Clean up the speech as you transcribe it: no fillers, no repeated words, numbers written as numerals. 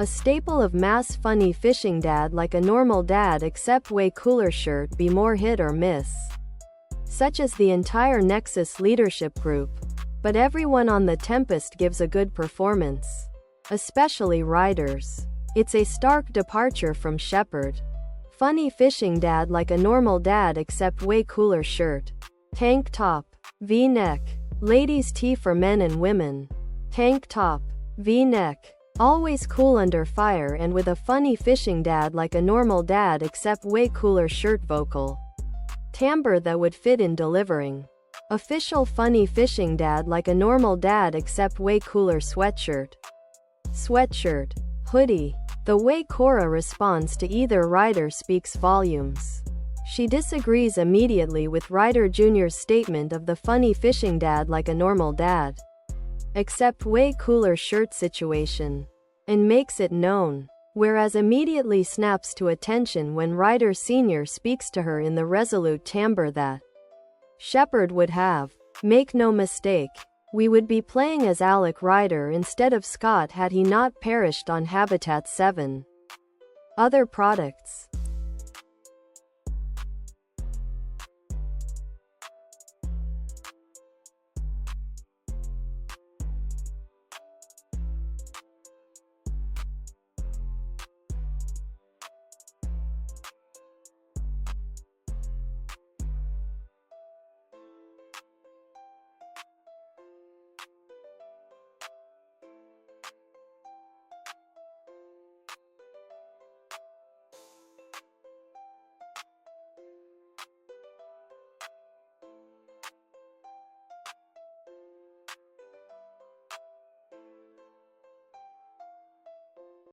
A staple of mass funny fishing dad like a normal dad except way cooler shirt be more hit or miss. Such as the entire Nexus leadership group. But everyone on the Tempest gives a good performance. Especially riders. It's a stark departure from Shepard. Funny fishing dad like a normal dad except way cooler shirt. Tank top. V-neck. Ladies tee for men and women. Tank top. V-neck. Always cool under fire and with a funny fishing dad like a normal dad except way cooler shirt vocal. Timbre that would fit in delivering. Official funny fishing dad like a normal dad except way cooler sweatshirt. Sweatshirt. Hoodie. The way Cora responds to either rider speaks volumes. She disagrees immediately with Ryder Jr.'s statement of the funny fishing dad like a normal dad. Except way cooler shirt situation. And makes it known. Whereas immediately snaps to attention when Ryder Sr. speaks to her in the resolute timbre that Shepard would have. Make no mistake. We would be playing as Alec Ryder instead of Scott had he not perished on Habitat 7. Other products.